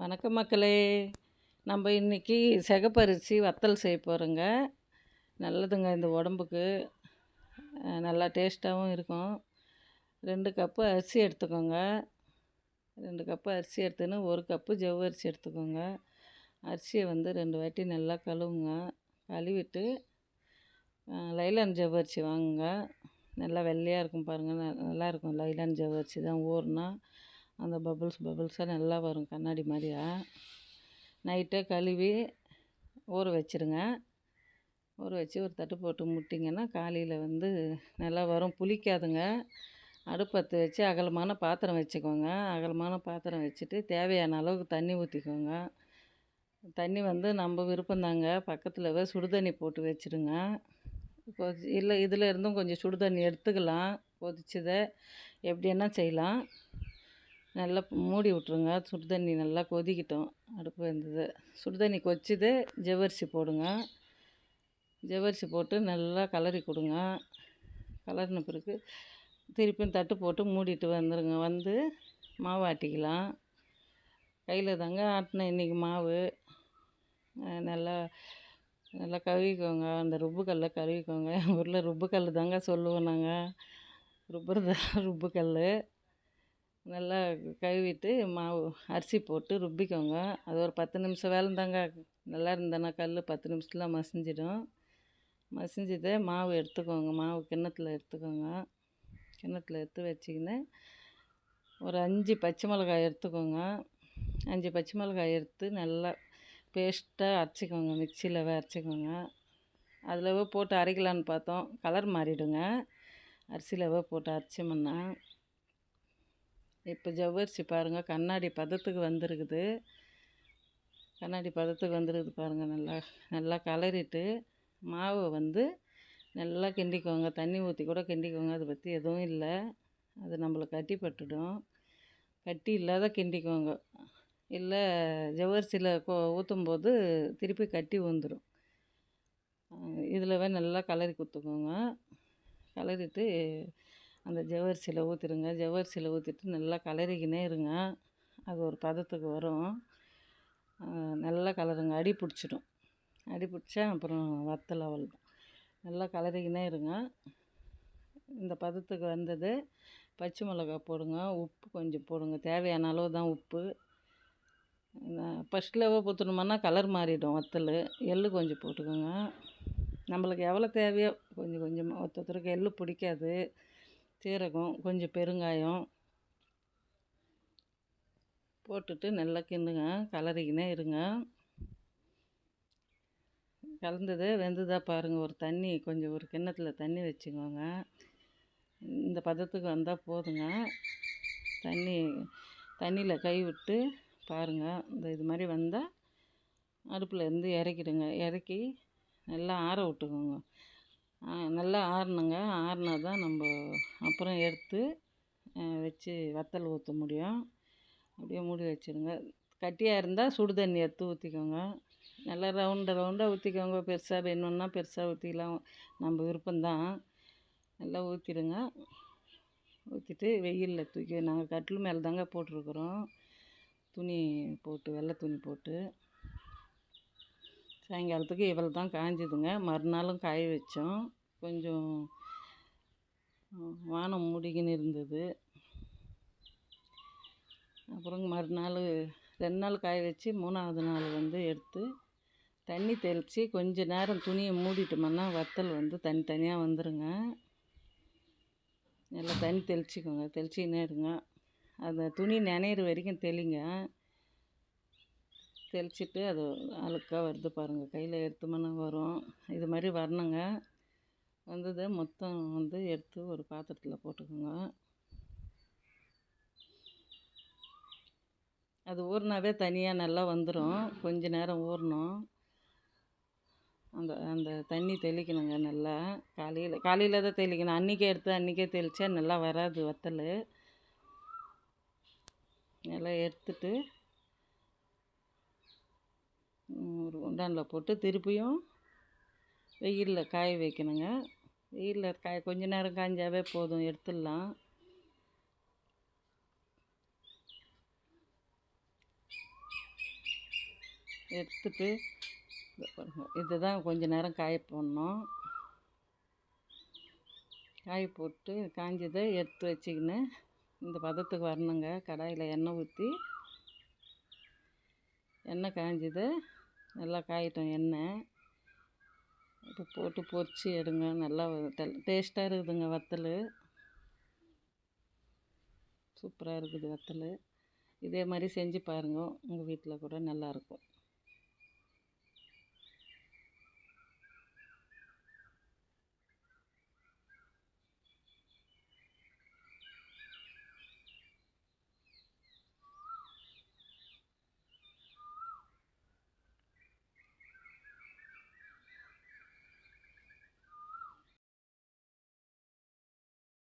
வணக்கம் மக்களே. நம்ம இன்றைக்கி சிகப்பரிசி வத்தல் செய்ய போகிறோங்க. நல்லதுங்க இந்த உடம்புக்கு. நல்லா டேஸ்ட்டாகவும் இருக்கும். 2 கப்பு அரிசி எடுத்துக்கோங்க. 2 கப்பு அரிசி எடுத்துன்னு 1 கப்பு ஜவ்வரிசி எடுத்துக்கோங்க. அரிசியை 2 வாட்டி நல்லா கழுவுங்க. கழுவிட்டு லைலான் ஜவ்வரிசி வாங்குங்க. நல்லா வெள்ளையாக இருக்கும் பாருங்கள். நல்லாயிருக்கும். லைலான் ஜவ்வரிசி தான் ஊறுனா அந்த பபுள்ஸாக நல்லா வரும், கண்ணாடி மாதிரியா. நைட்டே கழுவி ஊற வச்சுருங்க. ஊற வச்சு ஒரு தட்டு போட்டு முட்டிங்கன்னா காலையில் நல்லா வரும். புளிக்காதுங்க. அடுப்பத்தை வச்சு அகலமான பாத்திரம் வச்சுக்கோங்க. அகலமான பாத்திரம் வச்சுட்டு தேவையான அளவுக்கு தண்ணி ஊற்றிக்கோங்க. தண்ணி நம்ம விருப்பம்தாங்க. பக்கத்தில் சுடுதண்ணி போட்டு வச்சுடுங்க. இல்லை இதில் இருந்தும் கொஞ்சம் சுடுதண்ணி எடுத்துக்கலாம். கொதிச்சதை எப்படி என்ன செய்யலாம். நல்லா மூடி விட்ருங்க. சுடுதண்ணி நல்லா கொதிக்கட்டும். அடுப்பு வெந்தது. சுடுதண்ணி கொதிச்சது. ஜவ்வரிசி போடுங்க. ஜவ்வரிசி போட்டு நல்லா கலரி கொடுங்க. கலரின பிறகு திருப்பியும் தட்டு போட்டு மூடிட்டு வந்துடுங்க. மாவு ஆட்டிக்கலாம். கையில் தாங்க ஆட்டினேன் இன்றைக்கி மாவு. நல்லா நல்லா கழுவிக்கோங்க. அந்த ருப்புக்கல்லை கழுவிக்கோங்க. எங்கள் ஊரில் ருப்புக்கல் தாங்க சொல்லுவோம் நாங்கள். ருப்புக்கல் நல்லா கழுவிட்டு மாவு அரிசி போட்டு ருப்பிக்கோங்க. அது ஒரு 10 நிமிஷம் வேலை தாங்க. நல்லா இருந்தேன்னா கல் 10 நிமிஷத்தில் மசிஞ்சிடும். மசிஞ்சதை மாவு எடுத்துக்கோங்க. மாவு கிண்ணத்தில் எடுத்துக்கோங்க. கிண்ணத்தில் எடுத்து வச்சிக்கின்னு ஒரு 5 பச்சை மிளகாய் எடுத்துக்கோங்க. 5 பச்சை மிளகாய் எடுத்து நல்லா பேஸ்ட்டாக அரைச்சிக்கோங்க. மிக்சியில் அரைச்சிக்கோங்க. அதில் போட்டு அரைக்கலான்னு பார்த்தோம். கலர் மாறிடுங்க அரிசியில் போட்டு அரைச்சோம்னா. இப்போ ஜவ்வரிசி பாருங்கள், கண்ணாடி பதத்துக்கு வந்திருக்குது. கண்ணாடி பதத்துக்கு வந்துருக்குது பாருங்கள். நல்லா கலரிட்டு மாவை நல்லா கிண்டிக்கோங்க. தண்ணி ஊற்றி கூட கிண்டிக்கோங்க. அதை பற்றி எதுவும் இல்லை. அது நம்மளுக்கு கட்டி பட்டுடும். கட்டி இல்லாத கிண்டிக்கோங்க. இல்லை ஜவ்வரிசியில் ஊற்றும்போது திருப்பி கட்டி வந்துடும். இதில் நல்லா கலரி கொடுத்துக்கோங்க. கலரிட்டு அந்த ஜவ்வரிசியில் ஊற்றிடுங்க. ஜவ்வரிசியில் ஊற்றிட்டு நல்லா கலரிக்கினே இருங்க. அது ஒரு பதத்துக்கு வரும். நல்லா கலருங்க. அடி பிடிச்சிடும். அடி பிடிச்சா அப்புறம் வத்தல் அவ்வளோதான். நல்லா கலரிக்கினே இருங்க. இந்த பதத்துக்கு வந்தது. பச்சை மிளகா போடுங்க. உப்பு கொஞ்சம் போடுங்க. தேவையான அளவு தான் உப்பு. ஃபஸ்ட்டில் ஊற்றணுமான்னா கலர் மாறிடும் வத்தல். எள்ளு கொஞ்சம் போட்டுக்கோங்க. நம்மளுக்கு எவ்வளோ தேவையோ கொஞ்சம் கொஞ்சமாக. ஒருத்தருக்கு எள்ளு பிடிக்காது. சீரகம், கொஞ்சம் பெருங்காயம் போட்டுட்டு நல்லா கிண்டுங்க. கலரிக்கினே இருங்க. கலந்தது வெந்ததா பாருங்கள். ஒரு கிண்ணத்தில் தண்ணி வச்சுக்கோங்க. இந்த பதத்துக்கு வந்தால் போதுங்க. தண்ணியில் கை விட்டு பாருங்கள். இது மாதிரி வந்தால் அடுப்பில் இருந்து இறக்கிடுங்க. இறக்கி நல்லா ஆற விட்டுக்கோங்க. நல்லா ஆறணுங்க. ஆறினா தான் நம்ம அப்புறம் எடுத்து வச்சு வத்தல் ஊற்ற முடியும். அப்படியே மூடி வச்சுருங்க. கட்டியாக இருந்தால் சுடு தண்ணி எடுத்து ஊற்றிக்கோங்க. நல்லா ரவுண்டாக ஊற்றிக்கோங்க. பெருசாக வேணும்னா பெருசாக ஊற்றிக்கலாம். நம்ம விருப்பம்தான். நல்லா ஊற்றிடுங்க. ஊற்றிட்டு வெயிலில் தூக்கி நாங்கள் கட்டில் மேலே தாங்க போட்டிருக்குறோம். துணி போட்டு, வெள்ளை துணி போட்டு. சாயங்காலத்துக்கு இவ்வளோ தான் காய்ஞ்சிதுங்க. மறுநாளும் காய வச்சோம். கொஞ்சம் வானம் மூடிக்கின்னு இருந்தது. அப்புறம் மறுநாள் 2 நாள் காய வச்சு 3ஆவது நாள் எடுத்து தண்ணி தெளித்து கொஞ்சம் நேரம் துணியை மூடிட்டோம்னா வத்தல் தனித்தனியாக வந்துடுங்க. நல்லா தண்ணி தெளிச்சிக்கோங்க. தெளிச்சிக்கினே இருங்க. அந்த துணி நனையிற வரைக்கும் தெளிங்க. தெளிச்சிட்டு அது அழுக்காக வருது பாருங்கள். கையில் எடுத்தோம்னா வரும். இது மாதிரி வரணுங்க. வந்ததை மொத்தம் எடுத்து ஒரு பாத்திரத்தில் போட்டுக்கோங்க. அது ஊறினாவே தனியாக நல்லா வந்துடும். கொஞ்ச நேரம் ஊறணும். அந்த தண்ணி தெளிக்கணுங்க. நல்லா காலையில் தான் தெளிக்கணும். அன்றைக்கே எடுத்து அன்றைக்கே தெளித்தா நல்லா வராது வத்தல். நல்லா எடுத்துட்டு ஒரு குண்டானில் போட்டு திருப்பியும் வெயிலில் காய வைக்கணுங்க. வெயிலில் கொஞ்ச நேரம் காய்ஞ்சாவே போதும், எடுத்துடலாம். எடுத்துட்டு இதுதான் கொஞ்ச நேரம் காய போடணும். காய போட்டு காஞ்சதை எடுத்து வச்சுக்கின்னு இந்த பதத்துக்கு வரணுங்க. கடாயில் எண்ணெய் ஊற்றி எண்ணெய் காஞ்சது நல்லா காயட்டும் எண்ணெய். இப்போ போட்டு பொரித்து எடுங்க. நல்லா டேஸ்ட்டாக இருக்குதுங்க வத்தல். சூப்பராக இருக்குது வத்தல். இதே மாதிரி செஞ்சு பாருங்க. உங்கள் வீட்டில் கூட நல்லாயிருக்கும்.